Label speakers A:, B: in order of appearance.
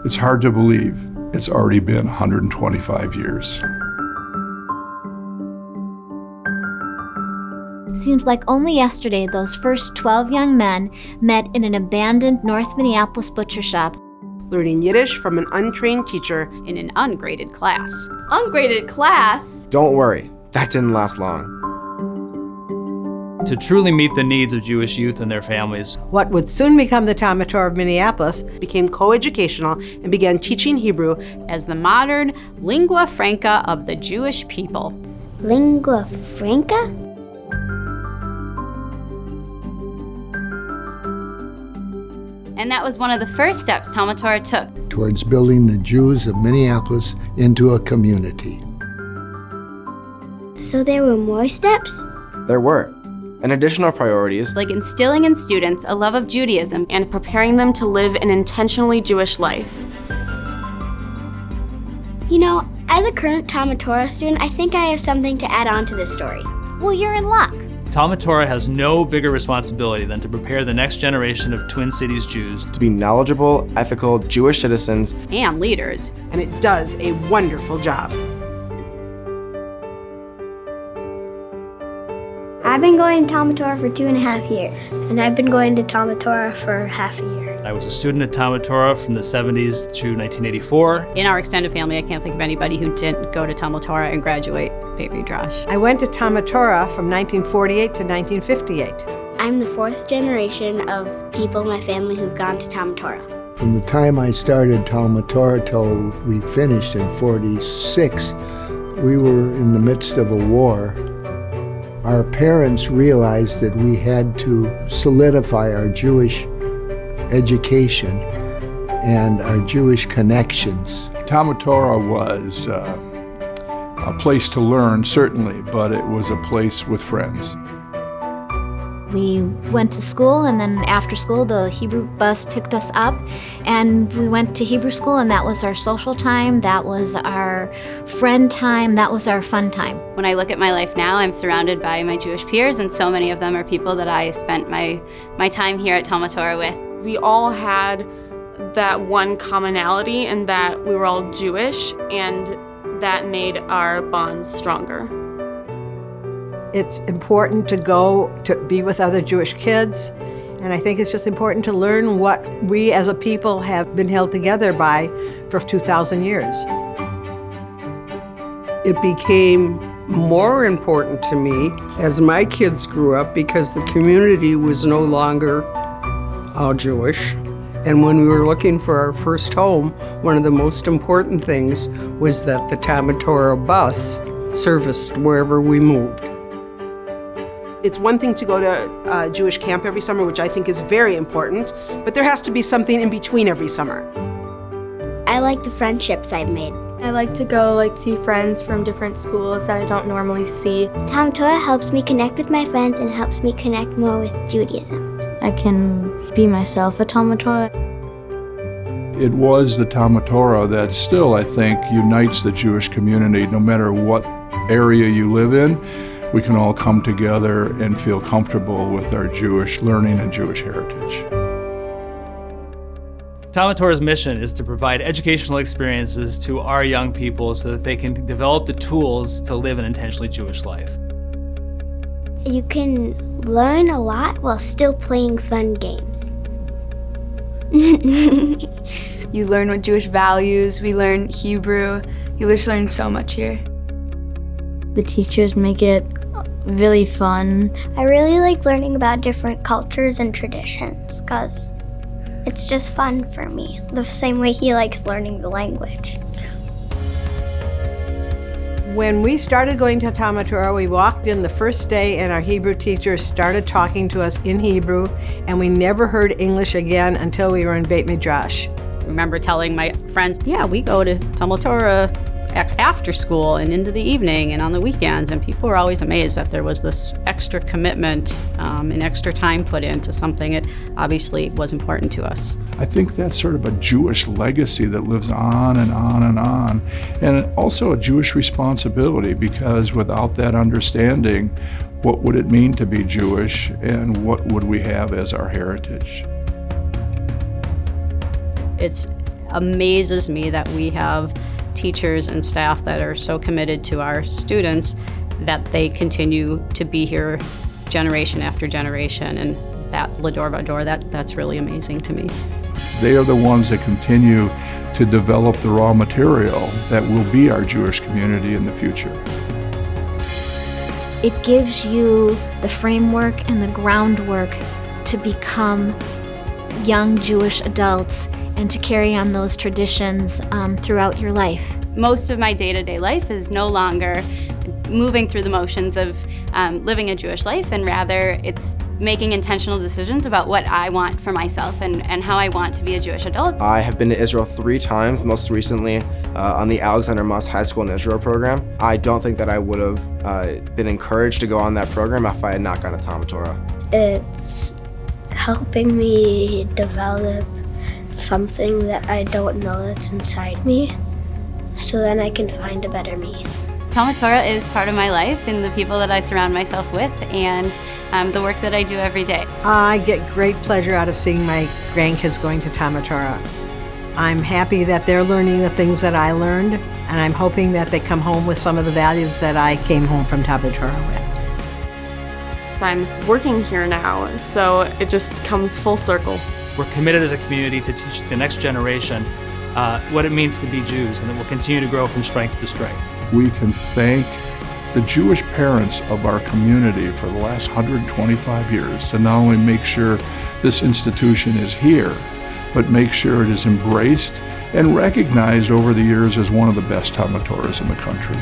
A: It's hard to believe it's already been 125 years.
B: Seems like only yesterday those first 12 young men met in an abandoned North Minneapolis butcher shop,
C: learning Yiddish from an untrained teacher
D: in an ungraded class.
E: Ungraded class?
F: Don't worry, that didn't last long.
G: To truly meet the needs of Jewish youth and their families.
H: What would soon become the Talmud Torah of Minneapolis
C: became co-educational and began teaching Hebrew
D: as the modern lingua franca of the Jewish people.
B: Lingua franca?
D: And that was one of the first steps Talmud Torah took
I: towards building the Jews of Minneapolis into a community.
B: So there were more steps?
F: There were. And additional priorities,
D: like instilling in students a love of Judaism
E: and preparing them to live an intentionally Jewish life.
B: You know, as a current Talmud Torah student, I think I have something to add on to this story. Well, you're in luck.
G: Talmud Torah has no bigger responsibility than to prepare the next generation of Twin Cities Jews
F: to be knowledgeable, ethical Jewish citizens
D: and leaders.
C: And it does a wonderful job.
B: I've been going to Talmud Torah for 2.5 years, and I've been going to Talmud Torah for half a year.
G: I was a student at Talmud Torah from the 70s to 1984.
D: In our extended family, I can't think of anybody who didn't go to Talmud Torah and graduate Beit Midrash.
H: I went to Talmud Torah from 1948 to 1958.
B: I'm the 4th generation of people in my family who've gone to Talmud Torah.
I: From the time I started Talmud Torah till we finished in 46, we were in the midst of a war. Our parents realized that we had to solidify our Jewish education and our Jewish connections.
A: Talmud Torah was a place to learn, certainly, but it was a place with friends.
B: We went to school, and then after school, the Hebrew bus picked us up, and we went to Hebrew school, and that was our social time, that was our friend time, that was our fun time.
D: When I look at my life now, I'm surrounded by my Jewish peers, and so many of them are people that I spent my time here at Talmud Torah with.
E: We all had that one commonality in that we were all Jewish, and that made our bonds stronger.
H: It's important to go to be with other Jewish kids, and I think it's just important to learn what we as a people have been held together by for 2,000 years.
J: It became more important to me as my kids grew up because the community was no longer all Jewish. And when we were looking for our first home, one of the most important things was that the Talmud Torah bus serviced wherever we moved.
C: It's one thing to go to Jewish camp every summer, which I think is very important, but there has to be something in between every summer.
B: I like the friendships I've made.
E: I like to go see friends from different schools that I don't normally see.
B: Talmud Torah helps me connect with my friends and helps me connect more with Judaism. I can be myself at Talmud Torah.
A: It was the Talmud Torah that still, I think, unites the Jewish community. No matter what area you live in, we can all come together and feel comfortable with our Jewish learning and Jewish heritage.
G: Talmud Torah's mission is to provide educational experiences to our young people so that they can develop the tools to live an intentionally Jewish life.
B: You can learn a lot while still playing fun games.
E: You learn what Jewish values, we learn Hebrew. You just learn so much here.
B: The teachers make it really fun. I really like learning about different cultures and traditions because it's just fun for me, the same way he likes learning the language.
H: When we started going to Talmud Torah, we walked in the first day and our Hebrew teacher started talking to us in Hebrew, and we never heard English again until we were in Beit Midrash.
D: I remember telling my friends, yeah, we go to Talmud Torah after school and into the evening and on the weekends, and people were always amazed that there was this extra commitment and extra time put into something that obviously was important to us.
A: I think that's sort of a Jewish legacy that lives on and on and on, and also a Jewish responsibility, because without that understanding, what would it mean to be Jewish and what would we have as our heritage?
D: It's amazes me that we have teachers and staff that are so committed to our students that they continue to be here generation after generation, and that Lador Vador, that's really amazing to me.
A: They are the ones that continue to develop the raw material that will be our Jewish community in the future.
K: It gives you the framework and the groundwork to become young Jewish adults and to carry on those traditions throughout your life.
L: Most of my day-to-day life is no longer moving through the motions of living a Jewish life, and rather it's making intentional decisions about what I want for myself and how I want to be a Jewish adult.
F: I have been to Israel 3 times, most recently on the Alexander Moss High School in Israel program. I don't think that I would have been encouraged to go on that program if I had not gone to Talmud Torah.
B: It's helping me develop something that I don't know that's inside me, so then I can find a better me.
L: Talmud Torah is part of my life and the people that I surround myself with, and the work that I do every day.
H: I get great pleasure out of seeing my grandkids going to Talmud Torah. I'm happy that they're learning the things that I learned, and I'm hoping that they come home with some of the values that I came home from Talmud Torah with.
E: I'm working here now, so it just comes full circle.
G: We're committed as a community to teach the next generation what it means to be Jews, and that we'll continue to grow from strength to strength.
A: We can thank the Jewish parents of our community for the last 125 years to not only make sure this institution is here, but make sure it is embraced and recognized over the years as one of the best Talmud Torahs in the country.